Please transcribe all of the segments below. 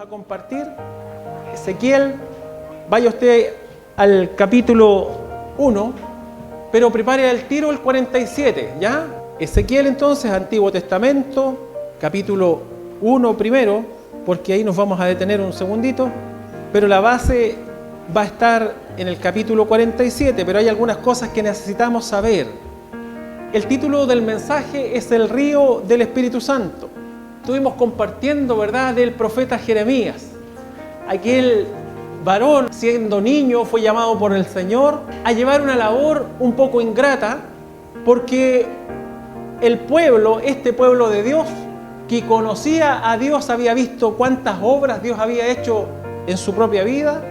a compartir. Ezequiel, vaya usted al capítulo 1, pero prepare al tiro el 47, ¿ya? Ezequiel entonces, Antiguo Testamento, capítulo 1 primero, porque ahí nos vamos a detener un segundito, pero la base va a estar en el capítulo 47, pero hay algunas cosas que necesitamos saber. El título del mensaje es El río del Espíritu Santo. Estuvimos compartiendo, ¿verdad?, del profeta Jeremías. Aquel varón, siendo niño, fue llamado por el Señor a llevar una labor un poco ingrata, porque el pueblo, este pueblo de Dios, que conocía a Dios, había visto cuántas obras Dios había hecho en su propia vida,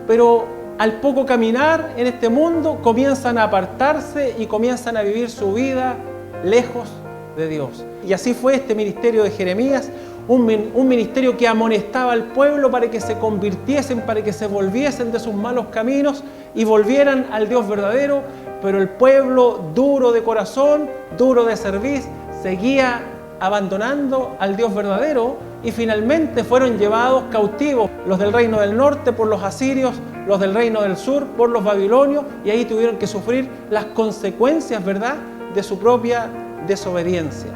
pero al poco caminar en este mundo comienzan a apartarse y comienzan a vivir su vida lejos de Dios. Y así fue este ministerio de Jeremías, un ministerio que amonestaba al pueblo para que se convirtiesen, para que se volviesen de sus malos caminos y volvieran al Dios verdadero, pero el pueblo, duro de corazón, duro de cerviz, seguía abandonando al Dios verdadero y finalmente fueron llevados cautivos, los del reino del norte por los asirios, los del reino del sur por los babilonios, y ahí tuvieron que sufrir las consecuencias, ¿verdad?, de su propia desobediencia.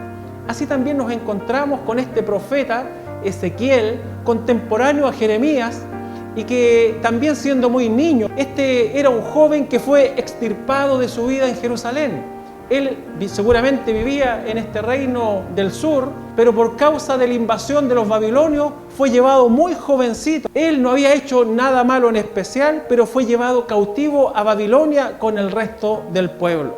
Así también nos encontramos con este profeta Ezequiel, contemporáneo a Jeremías, y que también siendo muy niño, este era un joven que fue extirpado de su vida en Jerusalén. Él seguramente vivía en este reino del sur, pero por causa de la invasión de los babilonios fue llevado muy jovencito. Él no había hecho nada malo en especial, pero fue llevado cautivo a Babilonia con el resto del pueblo.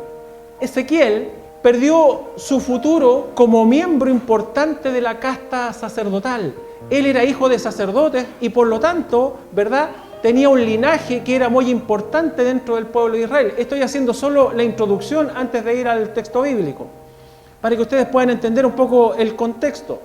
Ezequiel perdió su futuro como miembro importante de la casta sacerdotal. Él era hijo de sacerdotes y por lo tanto, ¿verdad?, tenía un linaje que era muy importante dentro del pueblo de Israel. Estoy haciendo solo la introducción antes de ir al texto bíblico, para que ustedes puedan entender un poco el contexto.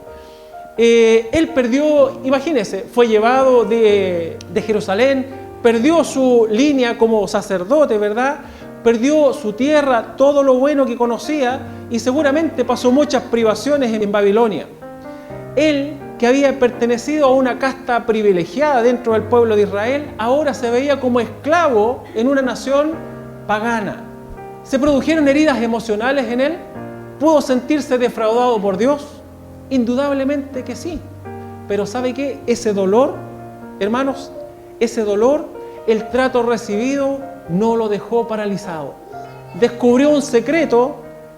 Él perdió, imagínense, fue llevado de Jerusalén, perdió su línea como sacerdote, ¿verdad?, perdió su tierra, todo lo bueno que conocía, y seguramente pasó muchas privaciones en Babilonia. Él, que había pertenecido a una casta privilegiada dentro del pueblo de Israel, ahora se veía como esclavo en una nación pagana. ¿Se produjeron heridas emocionales en él? ¿Pudo sentirse defraudado por Dios? Indudablemente que sí. Pero ¿sabe qué? Ese dolor, hermanos, ese dolor, el trato recibido no lo dejó paralizado. Descubrió un secreto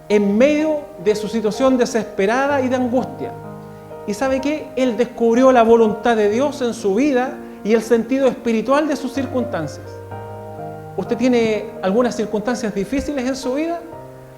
en medio de su situación desesperada y de angustia. ¿Y sabe qué? Él descubrió la voluntad de Dios en su vida y el sentido espiritual de sus circunstancias. ¿Usted tiene algunas circunstancias difíciles en su vida?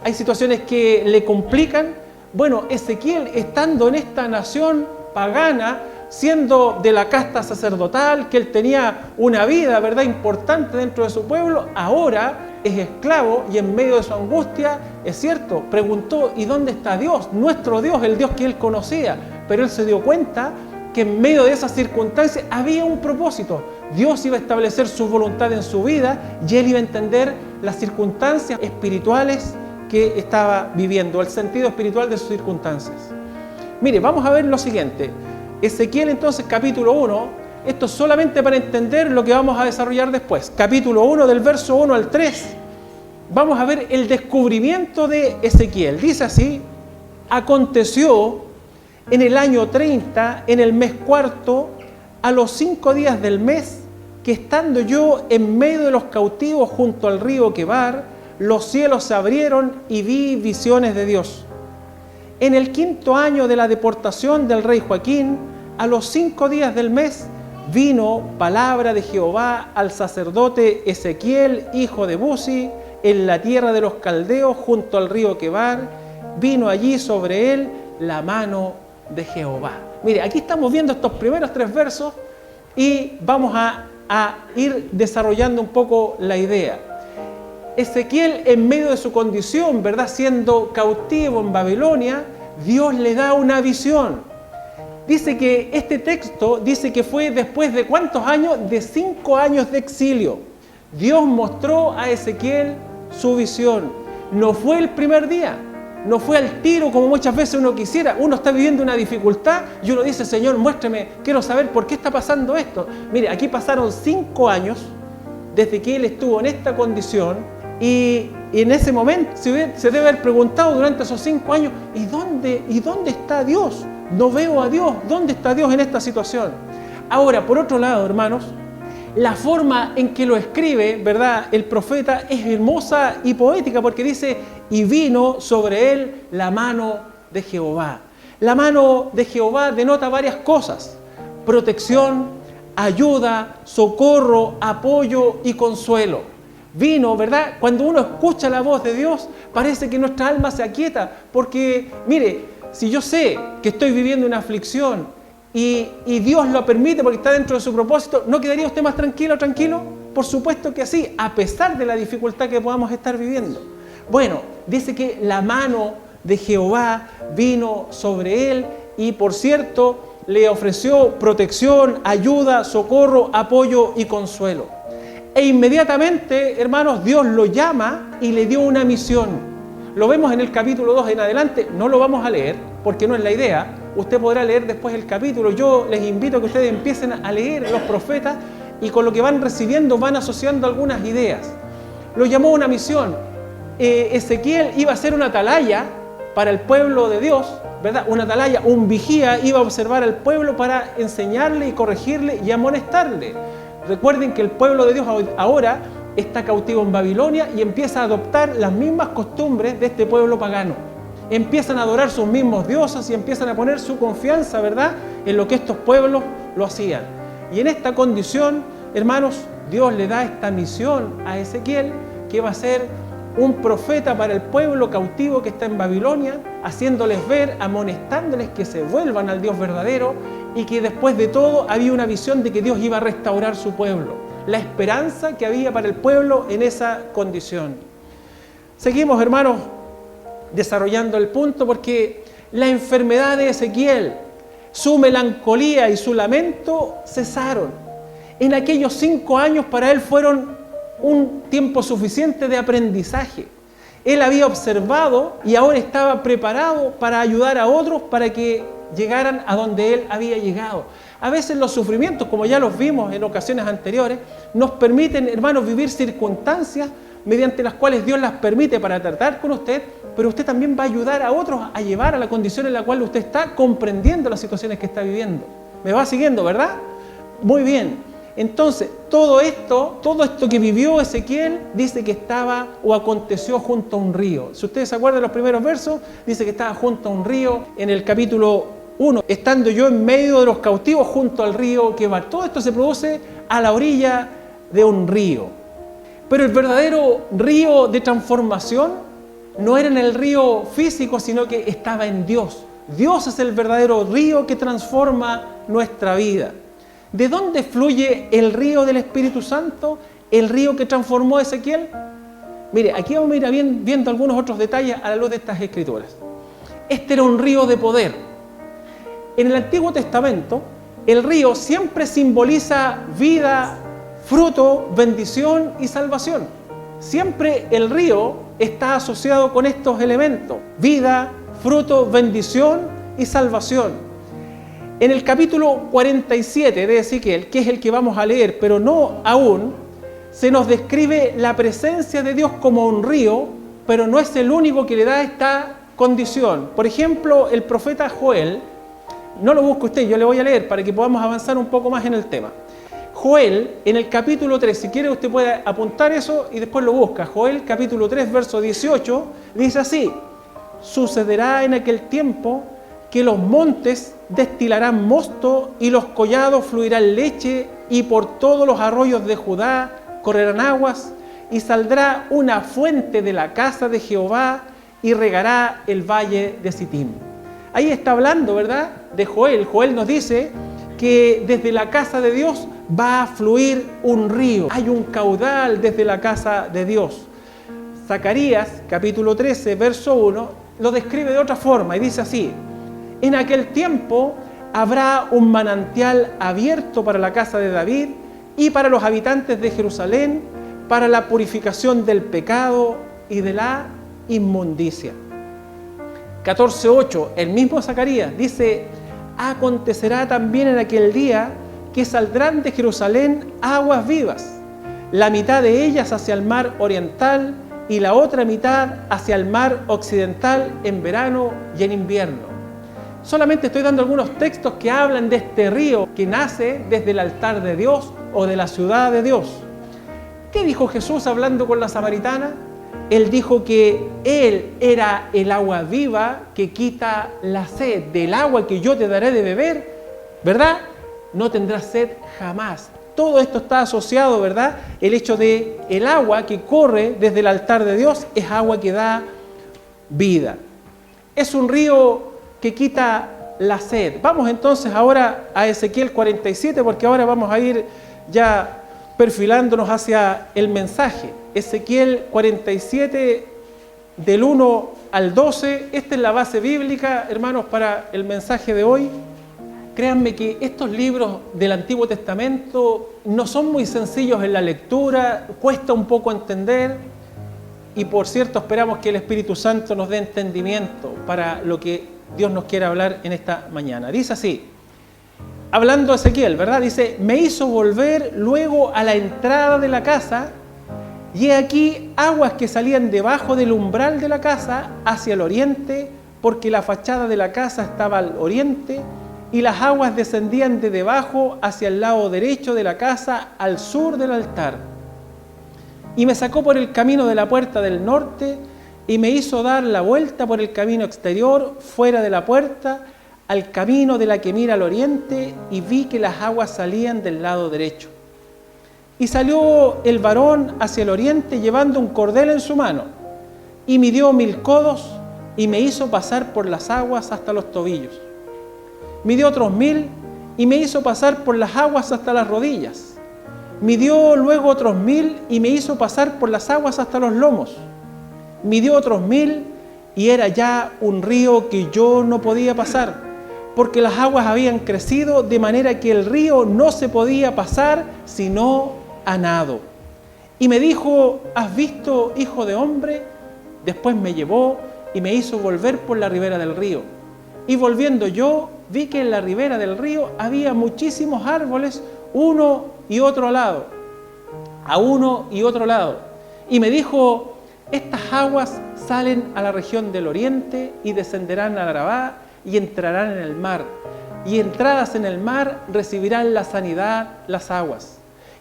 ¿Hay situaciones que le complican? Bueno, Ezequiel, estando en esta nación pagana, siendo de la casta sacerdotal, que él tenía una vida, ¿verdad?, importante dentro de su pueblo, ahora es esclavo y en medio de su angustia, es cierto, preguntó, ¿y dónde está Dios? Nuestro Dios, el Dios que él conocía. Pero él se dio cuenta que en medio de esas circunstancias había un propósito. Dios iba a establecer su voluntad en su vida y él iba a entender las circunstancias espirituales que estaba viviendo, el sentido espiritual de sus circunstancias. Mire, vamos a ver lo siguiente. Ezequiel entonces, capítulo 1, esto es solamente para entender lo que vamos a desarrollar después. Capítulo 1, del verso 1 al 3, vamos a ver el descubrimiento de Ezequiel. Dice así: aconteció en el año 30, en el mes cuarto, a los 5 días del mes, que estando yo en medio de los cautivos junto al río Quebar, los cielos se abrieron y vi visiones de Dios. En el 5.º año de la deportación del rey Joaquín, a los 5 días del mes, vino palabra de Jehová al sacerdote Ezequiel, hijo de Buzi, en la tierra de los caldeos, junto al río Quebar. Vino allí sobre él la mano de Jehová. Mire, aquí estamos viendo estos primeros 3 versos y vamos a ir desarrollando un poco la idea. Ezequiel, en medio de su condición, ¿verdad?, siendo cautivo en Babilonia, Dios le da una visión. Dice que este texto dice que fue después de ¿cuántos años? De 5 años de exilio. Dios mostró a Ezequiel su visión. No fue el primer día. no fue al tiro como muchas veces uno quisiera. Uno está viviendo una dificultad y uno dice, Señor, muéstrame, quiero saber por qué está pasando esto. Mire, aquí pasaron 5 años desde que él estuvo en esta condición y en ese momento se debe haber preguntado durante esos 5 años, ¿y dónde está Dios? No veo a Dios. ¿Dónde está Dios en esta situación? Ahora, por otro lado, hermanos, la forma en que lo escribe, ¿verdad?, el profeta es hermosa y poética porque dice, y vino sobre él la mano de Jehová. La mano de Jehová denota varias cosas: protección, ayuda, socorro, apoyo y consuelo. Vino, ¿verdad? Cuando uno escucha la voz de Dios, parece que nuestra alma se aquieta porque, mire, si yo sé que estoy viviendo una aflicción y Dios lo permite porque está dentro de su propósito, ¿no quedaría usted más tranquilo, tranquilo? Por supuesto que sí, a pesar de la dificultad que podamos estar viviendo. Bueno, dice que la mano de Jehová vino sobre él y, por cierto, le ofreció protección, ayuda, socorro, apoyo y consuelo. E inmediatamente, hermanos, Dios lo llama y le dio una misión. Lo vemos en el capítulo 2 en adelante, no lo vamos a leer porque no es la idea. Usted podrá leer después el capítulo. Yo les invito a que ustedes empiecen a leer los profetas y con lo que van recibiendo van asociando algunas ideas. Lo llamó una misión. Ezequiel iba a ser una atalaya para el pueblo de Dios, ¿verdad? Una atalaya, un vigía, iba a observar al pueblo para enseñarle y corregirle y amonestarle. Recuerden que el pueblo de Dios ahora está cautivo en Babilonia y empieza a adoptar las mismas costumbres de este pueblo pagano. Empiezan a adorar sus mismos dioses y empiezan a poner su confianza, ¿verdad?, en lo que estos pueblos lo hacían. Y en esta condición, hermanos, Dios le da esta misión a Ezequiel, que va a ser un profeta para el pueblo cautivo que está en Babilonia, haciéndoles ver, amonestándoles que se vuelvan al Dios verdadero y que después de todo había una visión de que Dios iba a restaurar su pueblo, la esperanza que había para el pueblo en esa condición. Seguimos, hermanos, desarrollando el punto porque la enfermedad de Ezequiel, su melancolía y su lamento cesaron. En aquellos 5 años para él fueron un tiempo suficiente de aprendizaje. Él había observado y ahora estaba preparado para ayudar a otros para que llegaran a donde él había llegado. A veces los sufrimientos, como ya los vimos en ocasiones anteriores, nos permiten, hermanos, vivir circunstancias mediante las cuales Dios las permite para tratar con usted, pero usted también va a ayudar a otros a llevar a la condición en la cual usted está comprendiendo las situaciones que está viviendo. ¿Me va siguiendo, verdad? Muy bien. Entonces, todo esto que vivió Ezequiel, dice que estaba o aconteció junto a un río. Si ustedes se acuerdan de los primeros versos, dice que estaba junto a un río. En el capítulo 1, estando yo en medio de los cautivos junto al río Quebar. Todo esto se produce a la orilla de un río. Pero el verdadero río de transformación no era en el río físico, sino que estaba en Dios. Dios es el verdadero río que transforma nuestra vida. ¿De dónde fluye el río del Espíritu Santo? El río que transformó a Ezequiel. Mire, aquí vamos a ir viendo algunos otros detalles a la luz de estas escrituras. Este era un río de poder. En el Antiguo Testamento, el río siempre simboliza vida, fruto, bendición y salvación. Siempre el río está asociado con estos elementos: vida, fruto, bendición y salvación. En el capítulo 47 de Ezequiel, que es el que vamos a leer, pero no aún, se nos describe la presencia de Dios como un río, pero no es el único que le da esta condición. Por ejemplo, el profeta Joel, no lo busque usted, yo le voy a leer para que podamos avanzar un poco más en el tema. Joel, en el capítulo 3, si quiere usted puede apuntar eso y después lo busca. Joel, capítulo 3, verso 18, dice así: sucederá en aquel tiempo que los montes destilarán mosto y los collados fluirán leche, y por todos los arroyos de Judá correrán aguas, y saldrá una fuente de la casa de Jehová y regará el valle de Sitim. Ahí está hablando, ¿verdad?, de Joel. Joel nos dice que desde la casa de Dios va a fluir un río. Hay un caudal desde la casa de Dios. Zacarías, capítulo 13, verso 1, lo describe de otra forma y dice así: en aquel tiempo habrá un manantial abierto para la casa de David y para los habitantes de Jerusalén, para la purificación del pecado y de la inmundicia. 14:8, el mismo Zacarías, dice: acontecerá también en aquel día que saldrán de Jerusalén aguas vivas, la mitad de ellas hacia el mar oriental y la otra mitad hacia el mar occidental en verano y en invierno. Solamente estoy dando algunos textos que hablan de este río que nace desde el altar de Dios o de la ciudad de Dios. ¿Qué dijo Jesús hablando con la samaritana? Él dijo que Él era el agua viva que quita la sed. Del agua que yo te daré de beber, ¿verdad? No tendrás sed jamás. Todo esto está asociado, ¿verdad? El hecho de el agua que corre desde el altar de Dios es agua que da vida. Es un río que quita la sed. Vamos entonces ahora a Ezequiel 47, porque ahora vamos a ir ya perfilándonos hacia el mensaje. Ezequiel 47, del 1 al 12. Esta es la base bíblica, hermanos, para el mensaje de hoy. Créanme que estos libros del Antiguo Testamento no son muy sencillos en la lectura, cuesta un poco entender, y por cierto esperamos que el Espíritu Santo nos dé entendimiento para lo que Dios nos quiere hablar en esta mañana. Dice así, hablando Ezequiel, ¿verdad? Dice: me hizo volver luego a la entrada de la casa, y he aquí aguas que salían debajo del umbral de la casa hacia el oriente, porque la fachada de la casa estaba al oriente, y las aguas descendían de debajo hacia el lado derecho de la casa al sur del altar. Y me sacó por el camino de la puerta del norte, y me hizo dar la vuelta por el camino exterior, fuera de la puerta, al camino de la que mira al oriente, y vi que las aguas salían del lado derecho. Y salió el varón hacia el oriente llevando un cordel en su mano, y midió 1000 codos, y me hizo pasar por las aguas hasta los tobillos. Midió otros 1000, y me hizo pasar por las aguas hasta las rodillas. Midió luego otros 1000, y me hizo pasar por las aguas hasta los lomos. Midió otros 1000, y era ya un río que yo no podía pasar, porque las aguas habían crecido de manera que el río no se podía pasar sino a nado. Y me dijo: ¿has visto, hijo de hombre? Después me llevó y me hizo volver por la ribera del río. Y volviendo yo, vi que en la ribera del río había muchísimos árboles, uno y otro lado, a uno y otro lado. Y me dijo: estas aguas salen a la región del oriente y descenderán a Arabá y entrarán en el mar. Y entradas en el mar recibirán la sanidad las aguas.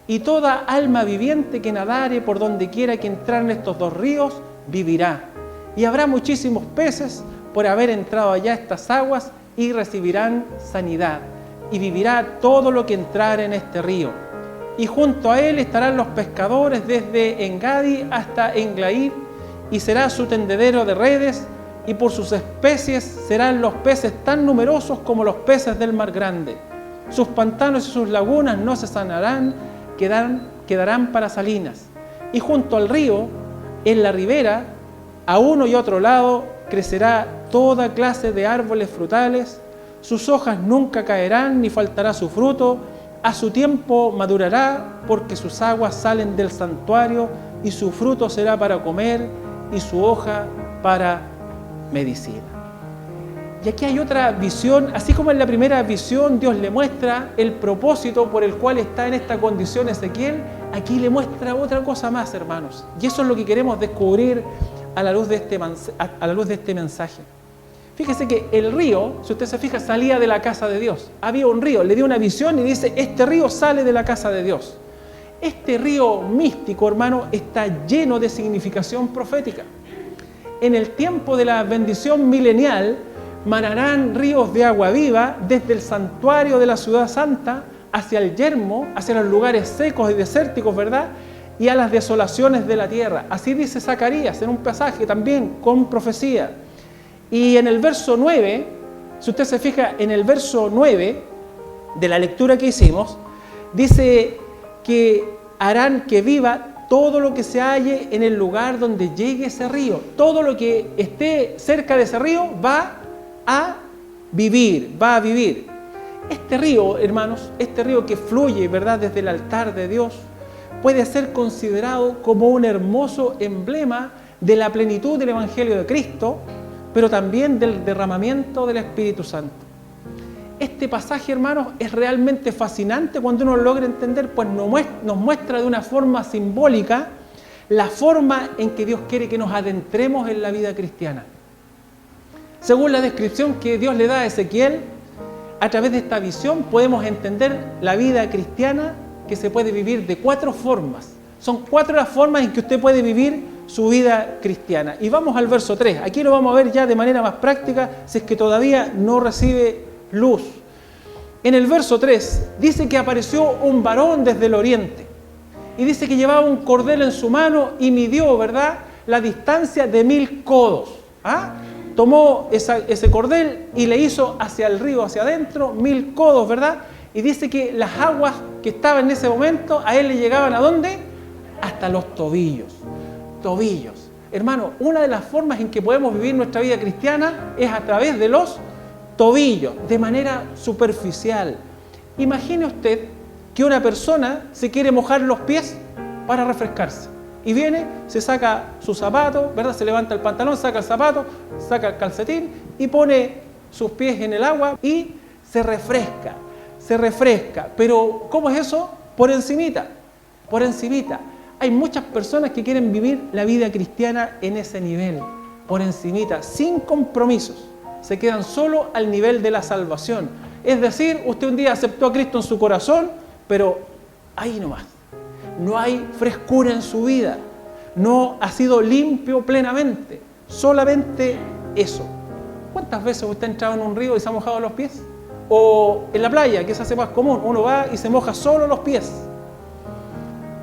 Y toda alma viviente que nadare por donde quiera que entraren estos dos ríos, vivirá. Y habrá muchísimos peces por haber entrado allá estas aguas, y recibirán sanidad. Y vivirá todo lo que entrare en este río. Y junto a él estarán los pescadores desde Engadi hasta Englaid, y será su tendedero de redes, y por sus especies serán los peces tan numerosos como los peces del mar grande. Sus pantanos y sus lagunas no se sanarán, quedarán para salinas. Y junto al río, en la ribera, a uno y otro lado, crecerá toda clase de árboles frutales. Sus hojas nunca caerán, ni faltará su fruto. A su tiempo madurará, porque sus aguas salen del santuario, y su fruto será para comer, y su hoja para medicina. Y aquí hay otra visión, así como en la primera visión Dios le muestra el propósito por el cual está en esta condición Ezequiel, aquí le muestra otra cosa más, hermanos. Y eso es lo que queremos descubrir a la luz de este mensaje. Fíjese que el río, si usted se fija, salía de la casa de Dios. Había un río, le dio una visión y dice: este río sale de la casa de Dios. Este río místico, hermano, está lleno de significación profética. En el tiempo de la bendición milenial, manarán ríos de agua viva desde el santuario de la ciudad santa hacia el yermo, hacia los lugares secos y desérticos, ¿verdad? Y a las desolaciones de la tierra. Así dice Zacarías en un pasaje también con profecía. Y en el verso 9, si usted se fija en el verso 9 de la lectura que hicimos, dice que harán que viva todo lo que se halle en el lugar donde llegue ese río. Todo lo que esté cerca de ese río va a vivir, va a vivir. Este río, hermanos, este río que fluye, ¿verdad?, desde el altar de Dios, puede ser considerado como un hermoso emblema de la plenitud del Evangelio de Cristo, pero también del derramamiento del Espíritu Santo. Este pasaje, hermanos, es realmente fascinante cuando uno lo logra entender, pues nos muestra de una forma simbólica la forma en que Dios quiere que nos adentremos en la vida cristiana. Según la descripción que Dios le da a Ezequiel, a través de esta visión podemos entender la vida cristiana que se puede vivir de 4 formas. Son 4 las formas en que usted puede vivir su vida cristiana. Y vamos al verso 3. Aquí lo vamos a ver ya de manera más práctica, si es que todavía no recibe luz. En el verso 3 dice que apareció un varón desde el oriente. Y dice que llevaba un cordel en su mano y midió, ¿verdad?, la distancia de 1000 codos. Tomó ese cordel y le hizo hacia el río, hacia adentro, 1000 codos, ¿verdad? Y dice que las aguas que estaban en ese momento, a él le llegaban ¿a dónde? Hasta los tobillos. Tobillos. Hermano, una de las formas en que podemos vivir nuestra vida cristiana es a través de los tobillos, de manera superficial. Imagine usted que una persona se quiere mojar los pies para refrescarse. Y viene, se saca su zapato, ¿verdad? Se levanta el pantalón, saca el zapato, saca el calcetín y pone sus pies en el agua y se refresca. Se refresca. Pero, ¿cómo es eso? Por encimita. Por encimita. Hay muchas personas que quieren vivir la vida cristiana en ese nivel. Por encimita, sin compromisos. Se quedan solo al nivel de la salvación. Es decir, usted un día aceptó a Cristo en su corazón, pero ahí nomás. No hay frescura en su vida, no ha sido limpio plenamente, solamente eso. ¿Cuántas veces usted ha entrado en un río y se ha mojado los pies? O en la playa, que se hace más común, uno va y se moja solo los pies.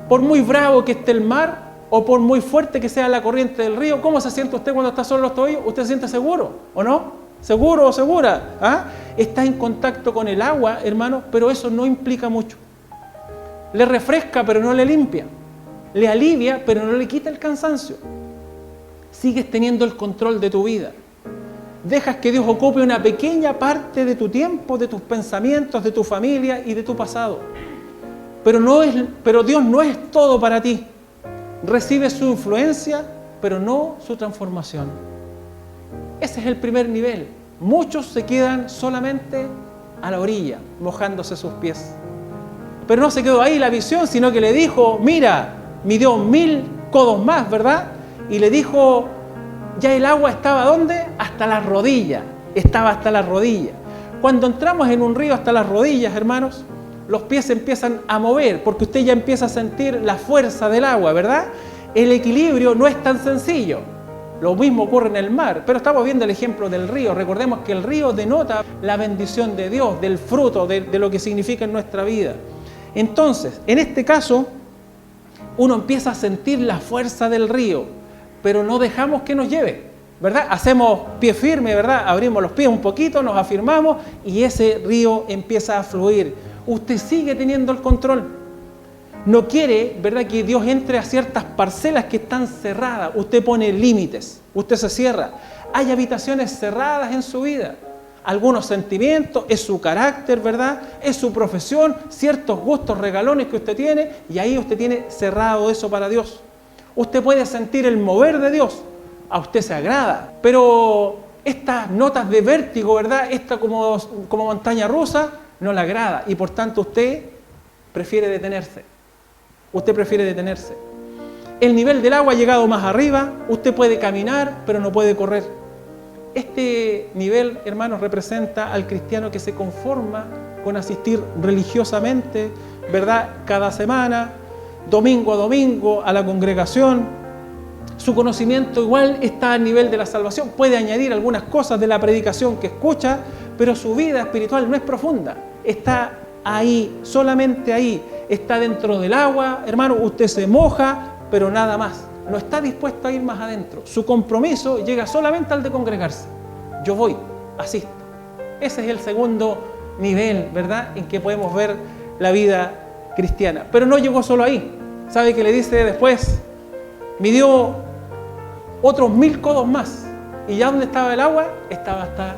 Por muy bravo que esté el mar o por muy fuerte que sea la corriente del río, ¿cómo se siente usted cuando está solo en los tobillos? ¿Usted se siente seguro o no? ¿Seguro o segura? Está en contacto con el agua, hermano, pero eso no implica mucho. Le refresca, pero no le limpia. Le alivia, pero no le quita el cansancio. Sigues teniendo el control de tu vida. Dejas que Dios ocupe una pequeña parte de tu tiempo, de tus pensamientos, de tu familia y de tu pasado. Pero Dios no es todo para ti. Recibes su influencia, pero no su transformación. Ese es el primer nivel. Muchos se quedan solamente a la orilla, mojándose sus pies. Pero no se quedó ahí la visión, sino que le dijo, mira, midió 1000 codos más, ¿verdad? Y le dijo, ya el agua estaba ¿dónde? Hasta las rodillas. Estaba hasta las rodillas. Cuando entramos en un río hasta las rodillas, hermanos, los pies se empiezan a mover, porque usted ya empieza a sentir la fuerza del agua, ¿verdad? El equilibrio no es tan sencillo. Lo mismo ocurre en el mar, pero estamos viendo el ejemplo del río. Recordemos que el río denota la bendición de Dios, del fruto, de lo que significa en nuestra vida. Entonces, en este caso, uno empieza a sentir la fuerza del río, pero no dejamos que nos lleve, ¿verdad? Hacemos pie firme, ¿verdad? Abrimos los pies un poquito, nos afirmamos y ese río empieza a fluir. Usted sigue teniendo el control. No quiere, ¿verdad?, que Dios entre a ciertas parcelas que están cerradas. Usted pone límites, usted se cierra. Hay habitaciones cerradas en su vida. Algunos sentimientos, es su carácter, ¿verdad? Es su profesión, ciertos gustos, regalones que usted tiene, y ahí usted tiene cerrado eso para Dios. Usted puede sentir el mover de Dios, a usted se agrada, pero estas notas de vértigo, ¿verdad?, esta como montaña rusa, no le agrada, y por tanto usted prefiere detenerse. Usted prefiere detenerse. El nivel del agua ha llegado más arriba, usted puede caminar, pero no puede correr. Este nivel, hermanos, representa al cristiano que se conforma con asistir religiosamente, ¿verdad?, cada semana, domingo a domingo, a la congregación. Su conocimiento igual está al nivel de la salvación. Puede añadir algunas cosas de la predicación que escucha, pero su vida espiritual no es profunda. Está ahí, solamente ahí. Está dentro del agua, hermano, usted se moja, pero nada más. No está dispuesto a ir más adentro. Su compromiso llega solamente al de congregarse. Yo voy, asisto. Ese es el segundo nivel, ¿verdad?, en que podemos ver la vida cristiana. Pero no llegó solo ahí. ¿Sabe qué le dice después? Midió otros 1000 codos más. ¿Y ya donde estaba el agua? Estaba hasta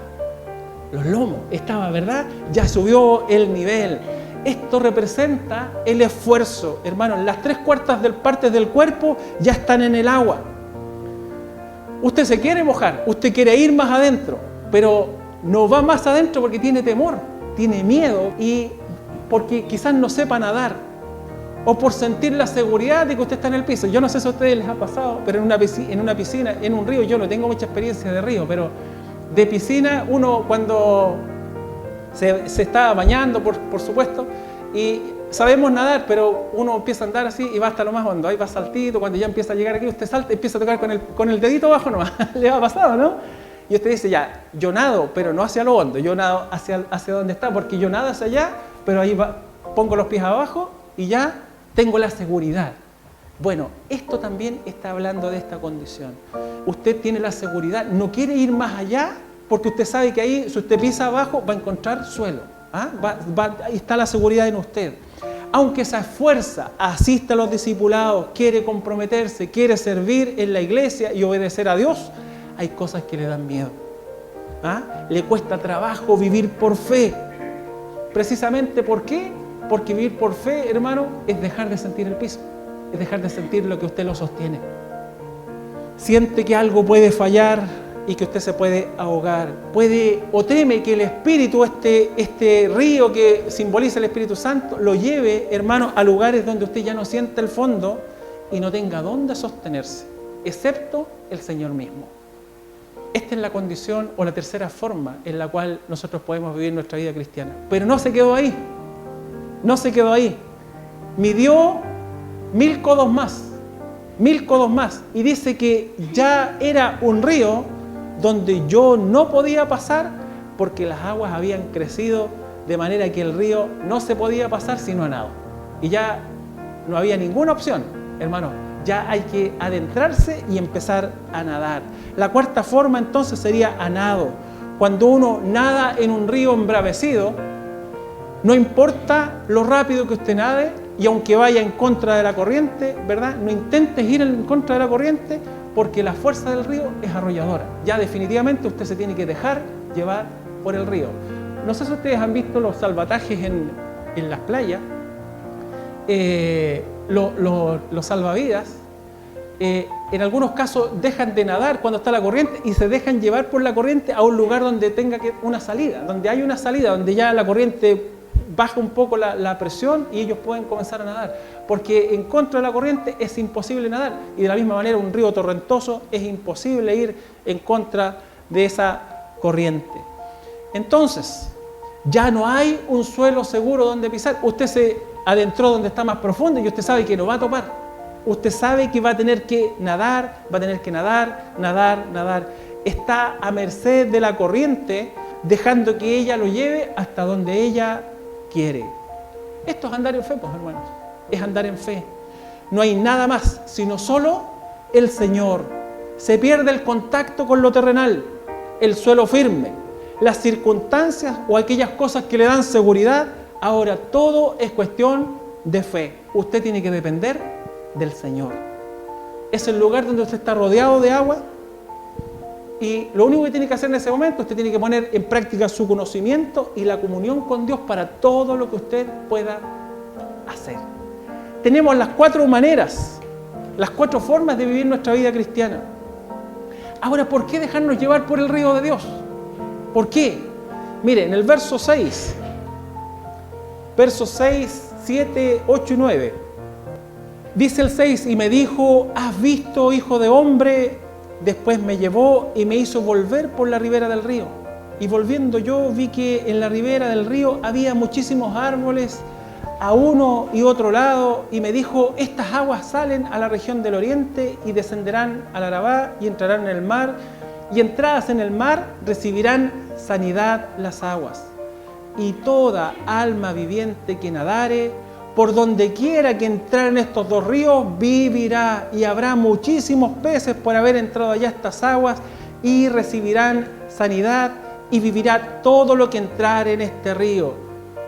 los lomos. Estaba, ¿verdad? Ya subió el nivel. Esto representa el esfuerzo, hermanos. Las 3/4 partes del cuerpo ya están en el agua. Usted se quiere mojar, usted quiere ir más adentro, pero no va más adentro porque tiene temor, tiene miedo y porque quizás no sepa nadar o por sentir la seguridad de que usted está en el piso. Yo no sé si a ustedes les ha pasado, pero en una piscina, en un río, yo no tengo mucha experiencia de río, pero de piscina uno cuando se está bañando, por supuesto, y sabemos nadar, pero uno empieza a andar así y va hasta lo más hondo, ahí va saltito, cuando ya empieza a llegar aquí, usted salta y empieza a tocar con el dedito abajo nomás, le ha pasado, ¿no? Y usted dice, ya, yo nado, pero no hacia lo hondo, yo nado hacia donde está, porque yo nado hacia allá, pero ahí pongo los pies abajo y ya tengo la seguridad. Bueno, esto también está hablando de esta condición. Usted tiene la seguridad, no quiere ir más allá, porque usted sabe que ahí, si usted pisa abajo, va a encontrar suelo. Ahí está la seguridad en usted. Aunque se esfuerza, asiste a los discipulados, quiere comprometerse, quiere servir en la iglesia y obedecer a Dios, hay cosas que le dan miedo. Le cuesta trabajo vivir por fe. Precisamente, ¿por qué? Porque vivir por fe, hermano, es dejar de sentir el piso, es dejar de sentir lo que usted lo sostiene. Siente que algo puede fallar y que usted se puede ahogar. Puede o teme que el Espíritu, este río que simboliza el Espíritu Santo, lo lleve, hermano, a lugares donde usted ya no siente el fondo y no tenga dónde sostenerse, excepto el Señor mismo. Esta es la condición o la tercera forma en la cual nosotros podemos vivir nuestra vida cristiana. Pero no se quedó ahí. No se quedó ahí. Midió 1000 codos más. 1000 codos más. Y dice que ya era un río donde yo no podía pasar porque las aguas habían crecido de manera que el río no se podía pasar sino a nado. Y ya no había ninguna opción, hermano. Ya hay que adentrarse y empezar a nadar. La cuarta forma entonces sería a nado. Cuando uno nada en un río embravecido, no importa lo rápido que usted nade, y aunque vaya en contra de la corriente, ¿verdad? No intentes ir en contra de la corriente, porque la fuerza del río es arrolladora. Ya definitivamente usted se tiene que dejar llevar por el río. No sé si ustedes han visto los salvatajes en las playas, los salvavidas, en algunos casos dejan de nadar cuando está la corriente y se dejan llevar por la corriente a un lugar donde tenga una salida, donde hay una salida, donde ya la corriente baja un poco la presión y ellos pueden comenzar a nadar, porque en contra de la corriente es imposible nadar, y de la misma manera un río torrentoso es imposible ir en contra de esa corriente. Entonces, ya no hay un suelo seguro donde pisar. Usted se adentró donde está más profundo y usted sabe que no va a topar. Usted sabe que va a tener que nadar, nadar. Está a merced de la corriente, dejando que ella lo lleve hasta donde ella quiere. Esto es andar en fe, pues, hermanos. Es andar en fe. No hay nada más, sino solo el Señor. Se pierde el contacto con lo terrenal, el suelo firme, las circunstancias o aquellas cosas que le dan seguridad. Ahora todo es cuestión de fe. Usted tiene que depender del Señor. Es el lugar donde usted está rodeado de agua, y lo único que tiene que hacer en ese momento, usted tiene que poner en práctica su conocimiento y la comunión con Dios para todo lo que usted pueda hacer. Tenemos las 4 maneras, las 4 formas de vivir nuestra vida cristiana. Ahora, ¿por qué dejarnos llevar por el río de Dios? ¿Por qué? Mire, en el verso 6, versos 6, 7, 8 y 9, dice el 6, y me dijo, ¿has visto, hijo de hombre? Después me llevó y me hizo volver por la ribera del río. Y volviendo yo vi que en la ribera del río había muchísimos árboles a uno y otro lado, y me dijo, estas aguas salen a la región del oriente y descenderán al Arabá y entrarán en el mar, y entradas en el mar recibirán sanidad las aguas. Y toda alma viviente que nadare, por donde quiera que entrar en estos 2 ríos, vivirá, y habrá muchísimos peces por haber entrado allá estas aguas, y recibirán sanidad, y vivirá todo lo que entrar en este río.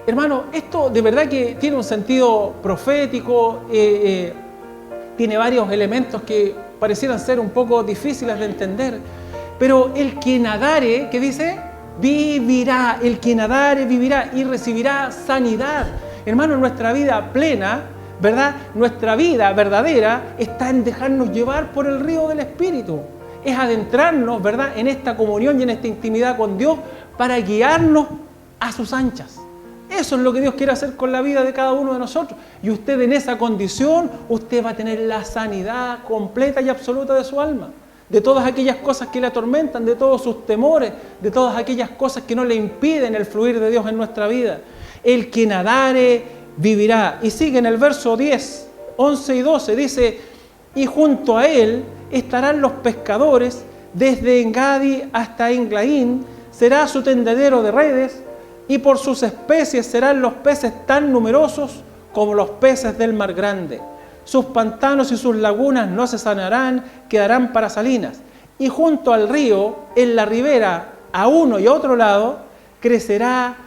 Hermano, esto de verdad que tiene un sentido profético, tiene varios elementos que parecieran ser un poco difíciles de entender, pero el que nadare, ¿qué dice? Vivirá, el que nadare vivirá y recibirá sanidad. Hermano, nuestra vida plena, ¿verdad? Nuestra vida verdadera está en dejarnos llevar por el río del Espíritu. es adentrarnos, ¿verdad?, en esta comunión y en esta intimidad con Dios para guiarnos a sus anchas. Eso es lo que Dios quiere hacer con la vida de cada uno de nosotros. Y usted en esa condición, usted va a tener la sanidad completa y absoluta de su alma. De todas aquellas cosas que le atormentan, de todos sus temores, de todas aquellas cosas que no le impiden el fluir de Dios en nuestra vida. El que nadare vivirá. Y sigue en el verso 10, 11 y 12, dice: y junto a él estarán los pescadores, desde Engadi hasta Englaín, será su tendedero de redes, y por sus especies serán los peces tan numerosos como los peces del mar grande. Sus pantanos y sus lagunas no se sanarán, quedarán para salinas. Y junto al río, en la ribera, a uno y a otro lado, crecerá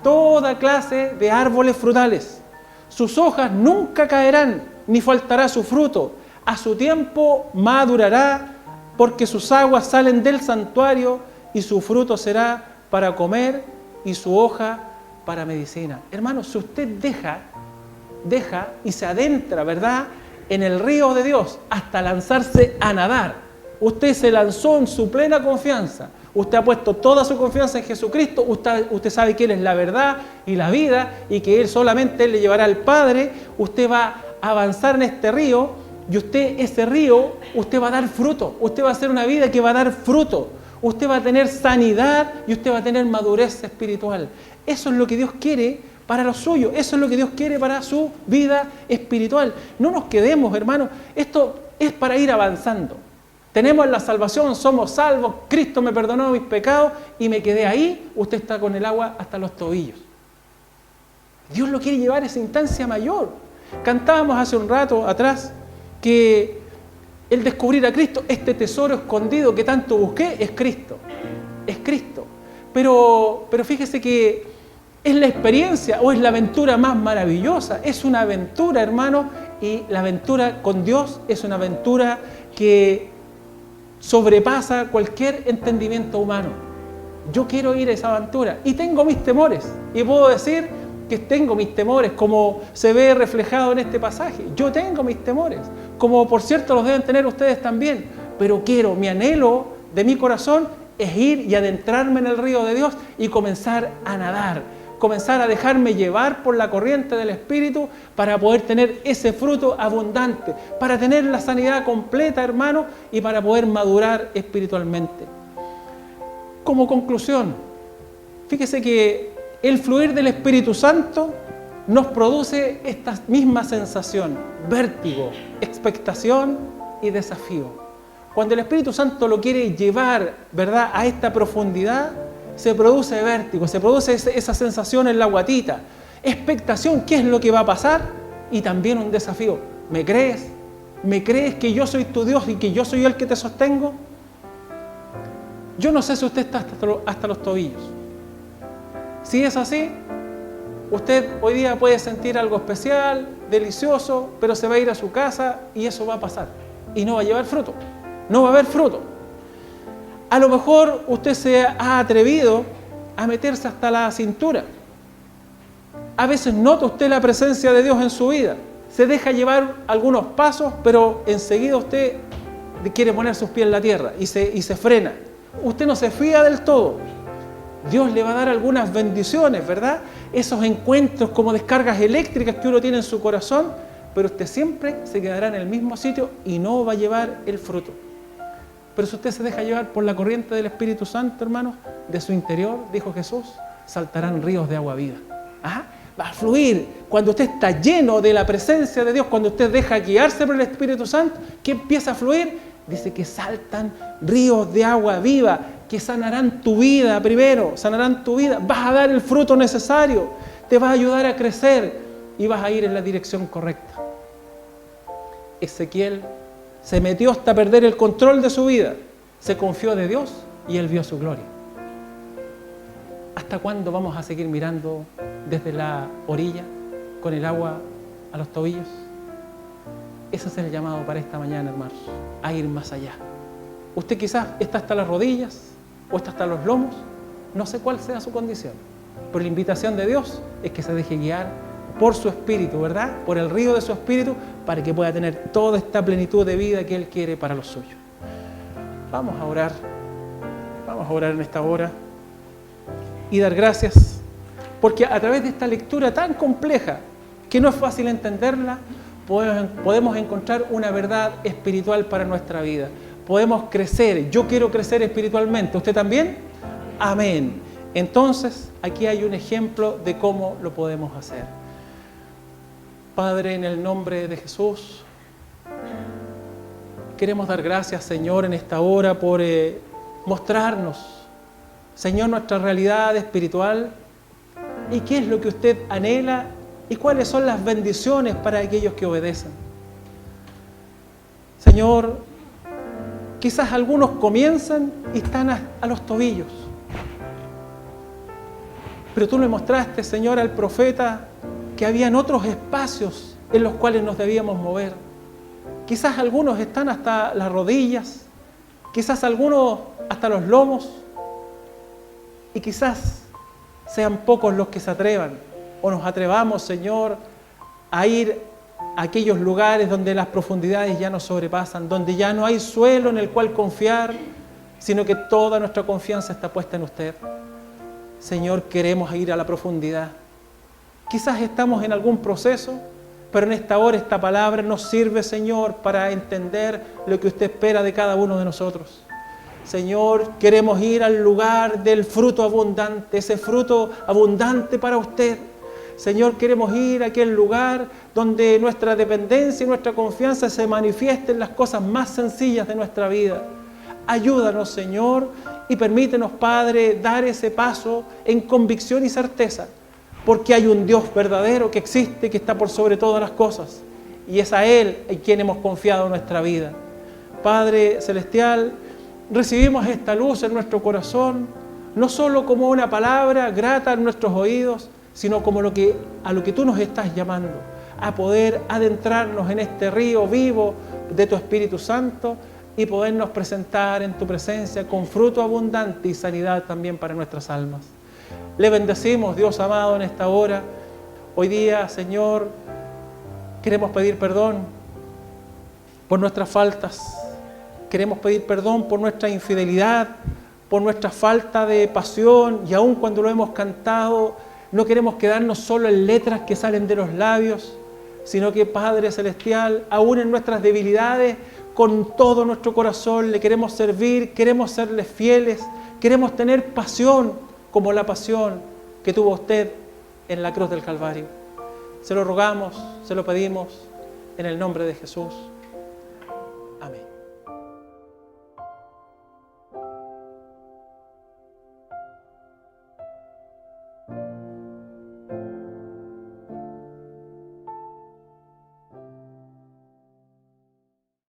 toda clase de árboles frutales. Sus hojas nunca caerán, ni faltará su fruto. A su tiempo madurará, porque sus aguas salen del santuario, y su fruto será para comer, y su hoja para medicina. Hermanos, si usted deja y se adentra, ¿verdad?, en el río de Dios hasta lanzarse a nadar. Usted se lanzó en su plena confianza. Usted ha puesto toda su confianza en Jesucristo. Usted sabe que Él es la verdad y la vida y que Él solamente le llevará al Padre. Usted va a avanzar en este río y ese río, usted va a dar fruto. Usted va a hacer una vida que va a dar fruto. Usted va a tener sanidad y usted va a tener madurez espiritual. Eso es lo que Dios quiere para lo suyo. Eso es lo que Dios quiere para su vida espiritual. No nos quedemos, hermanos. Esto es para ir avanzando. Tenemos la salvación, somos salvos, Cristo me perdonó mis pecados y me quedé ahí. Usted está con el agua hasta los tobillos. Dios lo quiere llevar a esa instancia mayor. Cantábamos hace un rato atrás que el descubrir a Cristo, este tesoro escondido que tanto busqué, es Cristo. Es Cristo. Pero fíjese que es la experiencia o es la aventura más maravillosa. Es una aventura, hermano, y la aventura con Dios es una aventura que sobrepasa cualquier entendimiento humano. Yo quiero ir a esa aventura y tengo mis temores. Y puedo decir que tengo mis temores, como se ve reflejado en este pasaje. Yo tengo mis temores, como por cierto los deben tener ustedes también. Pero mi anhelo de mi corazón es ir y adentrarme en el río de Dios y comenzar a nadar, comenzar a dejarme llevar por la corriente del Espíritu para poder tener ese fruto abundante, para tener la sanidad completa, hermano, y para poder madurar espiritualmente. Como conclusión, fíjese que el fluir del Espíritu Santo nos produce esta misma sensación: vértigo, expectación y desafío. Cuando el Espíritu Santo lo quiere llevar, ¿verdad?, a esta profundidad, se produce vértigo, se produce esa sensación en la guatita, expectación, ¿qué es lo que va a pasar? Y también un desafío: ¿me crees? ¿Me crees que yo soy tu Dios y que yo soy el que te sostengo? Yo no sé si usted está hasta los tobillos. Si es así, usted hoy día puede sentir algo especial, delicioso, pero se va a ir a su casa y eso va a pasar. Y no va a llevar fruto, no va a haber fruto. A lo mejor usted se ha atrevido a meterse hasta la cintura. A veces nota usted la presencia de Dios en su vida. Se deja llevar algunos pasos, pero enseguida usted quiere poner sus pies en la tierra y se frena. Usted no se fía del todo. Dios le va a dar algunas bendiciones, ¿verdad? Esos encuentros como descargas eléctricas que uno tiene en su corazón, pero usted siempre se quedará en el mismo sitio y no va a llevar el fruto. Pero si usted se deja llevar por la corriente del Espíritu Santo, hermanos, de su interior, dijo Jesús, saltarán ríos de agua viva. ¿Ah? Va a fluir. Cuando usted está lleno de la presencia de Dios, cuando usted deja guiarse por el Espíritu Santo, ¿qué empieza a fluir? Dice que saltan ríos de agua viva, que sanarán tu vida primero, sanarán tu vida. Vas a dar el fruto necesario, te vas a ayudar a crecer y vas a ir en la dirección correcta. Ezequiel se metió hasta perder el control de su vida, se confió de Dios y él vio su gloria. ¿Hasta cuándo vamos a seguir mirando desde la orilla con el agua a los tobillos? Ese es el llamado para esta mañana, hermanos, a ir más allá. Usted quizás está hasta las rodillas o está hasta los lomos, no sé cuál sea su condición, pero la invitación de Dios es que se deje guiar por su Espíritu, ¿verdad? Por el río de su Espíritu, para que pueda tener toda esta plenitud de vida que Él quiere para los suyos. Vamos a orar. Vamos a orar en esta hora y dar gracias, porque a través de esta lectura tan compleja, que no es fácil entenderla, podemos encontrar una verdad espiritual para nuestra vida. Podemos crecer. Yo quiero crecer espiritualmente. ¿Usted también? Amén. Entonces, aquí hay un ejemplo de cómo lo podemos hacer. Padre, en el nombre de Jesús, queremos dar gracias, Señor, en esta hora por mostrarnos, Señor, nuestra realidad espiritual y qué es lo que usted anhela y cuáles son las bendiciones para aquellos que obedecen. Señor, quizás algunos comienzan y están a los tobillos, pero tú le mostraste, Señor, al profeta que habían otros espacios en los cuales nos debíamos mover. Quizás algunos están hasta las rodillas, quizás algunos hasta los lomos, y quizás sean pocos los que se atrevan o nos atrevamos, Señor, a ir a aquellos lugares donde las profundidades ya nos sobrepasan, donde ya no hay suelo en el cual confiar, sino que toda nuestra confianza está puesta en usted. Señor, queremos ir a la profundidad. Quizás estamos en algún proceso, pero en esta hora esta palabra nos sirve, Señor, para entender lo que usted espera de cada uno de nosotros. Señor, queremos ir al lugar del fruto abundante, ese fruto abundante para usted. Señor, queremos ir a aquel lugar donde nuestra dependencia y nuestra confianza se manifiesten en las cosas más sencillas de nuestra vida. Ayúdanos, Señor, y permítenos, Padre, dar ese paso en convicción y certeza, porque hay un Dios verdadero que existe, que está por sobre todas las cosas, y es a Él en quien hemos confiado nuestra vida. Padre Celestial, recibimos esta luz en nuestro corazón, no solo como una palabra grata en nuestros oídos, sino como a lo que tú nos estás llamando, a poder adentrarnos en este río vivo de tu Espíritu Santo y podernos presentar en tu presencia con fruto abundante y sanidad también para nuestras almas. Le bendecimos, Dios amado, en esta hora. Hoy día, Señor, queremos pedir perdón por nuestras faltas. Queremos pedir perdón por nuestra infidelidad, por nuestra falta de pasión, y aun cuando lo hemos cantado, no queremos quedarnos solo en letras que salen de los labios, sino que, Padre Celestial, aún en nuestras debilidades, con todo nuestro corazón le queremos servir, queremos serle fieles, queremos tener pasión como la pasión que tuvo usted en la cruz del Calvario. Se lo rogamos, se lo pedimos en el nombre de Jesús.